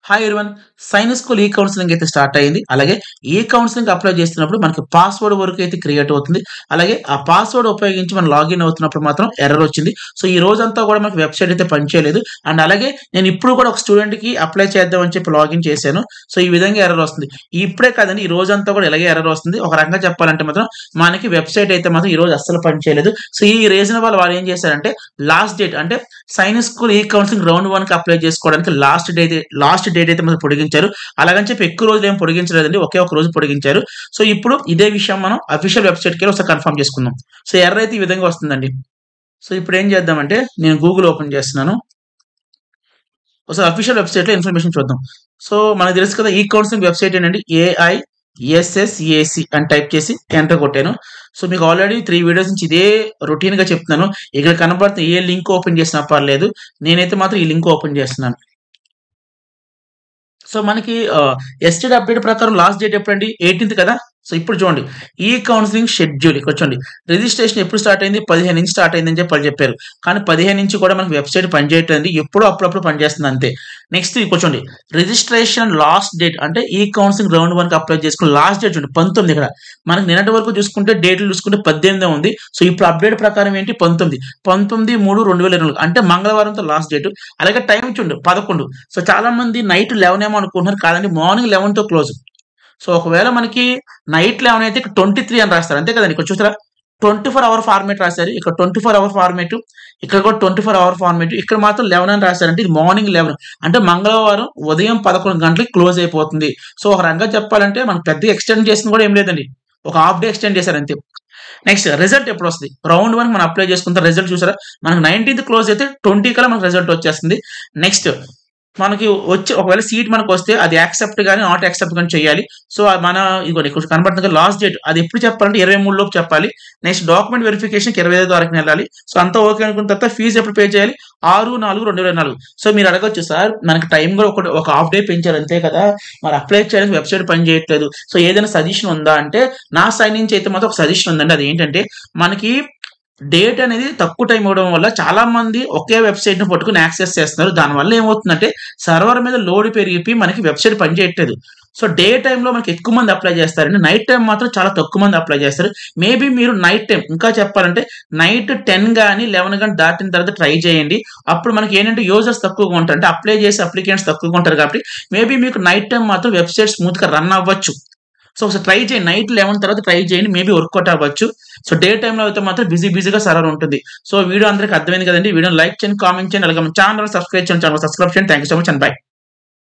Hi everyone. Science school ఈ counselling అయితే start అయింది. అలాగే ఈ కౌన్సిలింగ్ అప్లై చేస్తున్నప్పుడు మనకి పాస్వర్డ్ వరకు అయితే క్రియేట్ అవుతుంది. అలాగే ఆ పాస్వర్డ్ ఉపయోగించి మనం లాగిన్ అవుతున్నప్పుడు మాత్రం ఎర్రర్ వచ్చింది. సో ఈ రోజంతా కూడా మనకి వెబ్సైట్ అయితే పనిచేయలేదు. అండ్ అలాగే నేను ఇప్పుడు కూడా ఒక స్టూడెంట్కి అప్లై చేద్దామని చెప్పి లాగిన్ చేశాను. సో ఈ విధంగా ఎర్రర్ వస్తుంది. ఇప్పుడే కాదండి, ఈ రోజంతా కూడా ఇలాగే ఎర్రర్ వస్తుంది. ఒక రకంగా చెప్పాలంటే మాత్రం మనకి వెబ్సైట్ అయితే మాత్రం ఈ రోజు అస్సలు పనిచేయలేదు. సో ఈ రీజన్ వల్ల వాళ్ళు ఏం చేశారంటే లాస్ట్ డేట్ అంటే సైన్స్ స్కూల్ ఈ కౌన్సిలింగ్ రౌండ్ 1 కి అప్లై చేసుకోవడానికి లాస్ట్ డేట్ అయితే మనం పొడిగించారు. అలాగని చెప్పి ఎక్కువ రోజులు ఏం పొడిగించలేదండి, ఒకే ఒక రోజు పొడిగించారు. సో ఇప్పుడు ఇదే విషయం మనం అఫీషియల్ వెబ్సైట్కి వెళ్ళి ఒకసారి కన్ఫర్మ్ చేసుకుందాం. సో ఎర్రర్ అయితే ఈ విధంగా వస్తుందండి. సో ఇప్పుడు ఏం చేద్దామంటే నేను గూగుల్ ఓపెన్ చేస్తున్నాను. ఒకసారి అఫీషియల్ వెబ్సైట్లో ఇన్ఫర్మేషన్ చూద్దాం. సో మనకు తెలుసు కదా, ఈ కౌన్సిలింగ్ వెబ్సైట్ ఏంటంటే AISSAC అని టైప్ చేసి ఎంటర్ కొట్టాను. సో మీకు ఆల్రెడీ 3 వీడియోస్ నుంచి ఇదే రొటీన్ గా చెప్తున్నాను. ఇక్కడ కనబడుతున్న ఏ లింక్ ఓపెన్ చేసినా పర్లేదు, నేనైతే మాత్రం ఈ లింక్ ఓపెన్ చేస్తున్నాను. సో మనకి ఎస్టర్డే అప్డేట్ ప్రకారం లాస్ట్ డేట్ ఎప్పుడండి? 18th కదా. సో ఇప్పుడు చూడండి, ఈ కౌన్సిలింగ్ షెడ్యూల్ ఇక్కడ చూడండి. రిజిస్ట్రేషన్ ఎప్పుడు స్టార్ట్ అయింది? 15 నుంచి స్టార్ట్ అయిందని చెప్పి వాళ్ళు చెప్పారు. కానీ 15 నుంచి కూడా మనకి వెబ్సైట్ పనిచేయట్లేదు, ఎప్పుడో అప్పుడప్పుడు పనిచేస్తుంది అంతే. నెక్స్ట్ ఇక్కడ చూడండి, రిజిస్ట్రేషన్ లాస్ట్ డేట్ అంటే ఈ కౌన్సిలింగ్ రౌండ్ 1 కి అప్లై చేసుకుని లాస్ట్ డేట్ చూడండి 19. ఇక్కడ మనకి నిన్నటి వరకు చూసుకుంటే డేట్లు చూసుకుంటే 18 ఉంది. సో ఇప్పుడు అప్డేట్ ప్రకారం ఏంటి? 19/3/2024 అంటే మంగళవారంతో లాస్ట్ డేట్. అలాగే టైం చూడండి 11. సో చాలా మంది నైట్ 11 ఏమో అనుకుంటున్నారు, కాదండి మార్నింగ్ 11తో క్లోజ్. సో ఒకవేళ మనకి నైట్ 11 అయితే ఇక్కడ 23 అని రాస్తారు, అంతే కదండి. ఇక్కడ చూస్తారా 24 అవర్ ఫార్మేట్ రాశారు, ఇక్కడ 24 అవర్ ఫార్మేట్, ఇక్కడ కూడా 24 అవర్ ఫార్మేట్, ఇక్కడ మాత్రం 11 అని రాశారంటే ఇది మార్నింగ్ 11 అంటే మంగళవారం ఉదయం 11 గంటలకి క్లోజ్ అయిపోతుంది. సో ఒక రకంగా చెప్పాలంటే మనకు పెద్దగా ఎక్స్టెండ్ చేసింది కూడా ఏం లేదండి, ఒక హాఫ్ డే ఎక్స్టెండ్ చేశారు అంతే. నెక్స్ట్ రిజల్ట్ ఎప్పుడు వస్తుంది? రౌండ్ 1 మనం అప్లై చేసుకుంటే రిజల్ట్ చూసారా, మనకు 19th క్లోజ్ అయితే 20 కల్లా మనకు రిజల్ట్ వచ్చేస్తుంది. నెక్స్ట్ మనకి వచ్చి ఒకవేళ సీట్ మనకు వస్తే అది యాక్సెప్ట్ కానీ నాట్ యాక్సెప్ట్ కానీ చేయాలి. సో మన ఇదిగోండి ఇక్కడ కనబడుతుంది లాస్ట్ డేట్, అది ఎప్పుడు చెప్పాలంటే 23 లోపు చెప్పాలి. నెక్స్ట్ డాక్యుమెంట్ వెరిఫికేషన్కి 25 తారీఖున వెళ్ళాలి. సో అంతా ఓకే అనుకున్న తర్వాత ఫీజు ఎప్పుడు పే చేయాలి? 6/4/2024. సో మీరు అడగొచ్చు, సార్ మనకి టైం కూడా ఒక హాఫ్ డే పెంచారు అంతే కదా, మరి అప్లై చేయడానికి వెబ్సైట్ పని చేయట్లేదు, సో ఏదైనా సజెషన్ ఉందా అంటే నా సైడ్ నుంచి అయితే మాత్రం ఒక సజెషన్ ఉందండి. అది ఏంటంటే మనకి డేట్ అనేది తక్కువ టైం ఇవ్వడం వల్ల చాలా మంది ఒకే వెబ్సైట్ ని పట్టుకుని యాక్సెస్ చేస్తున్నారు. దానివల్ల ఏమవుతుందంటే సర్వర్ మీద లోడ్ పెరిగిపోయి మనకి వెబ్సైట్ పనిచేయట్లేదు. సో డే టైంలో మనకి ఎక్కువ మంది అప్లై చేస్తారండి, నైట్ టైం మాత్రం చాలా తక్కువ మంది అప్లై చేస్తారు. మేబీ మీరు నైట్ టైం ఇంకా చెప్పాలంటే నైట్ 10 కానీ 11 కానీ దాటిన తర్వాత ట్రై చేయండి. అప్పుడు మనకి ఏంటంటే యూజర్స్ తక్కువగా ఉంటారు, అంటే అప్లై చేసే అప్లికెంట్స్ తక్కువగా ఉంటారు. కాబట్టి మేబీ మీకు నైట్ టైం మాత్రం వెబ్సైట్ స్మూత్ గా రన్ అవ్వచ్చు. సో ఒకసారి ట్రై చేయండి, నైట్ 11 తర్వాత ట్రై చేయండి, మేబీ వర్కౌట్ అవ్వచ్చు. సో డే టైంలో అయితే మాత్రం బిజీగా సర్వర్ ఉంటుంది. సో వీడియో అందరికీ అర్థమైంది కదండి. వీడియో లైక్ చేయండి, కామెంట్ చేయండి, అలాగే మన ఛానల్ సబ్స్క్రైబ్ చేయండి. Thank you so much and by.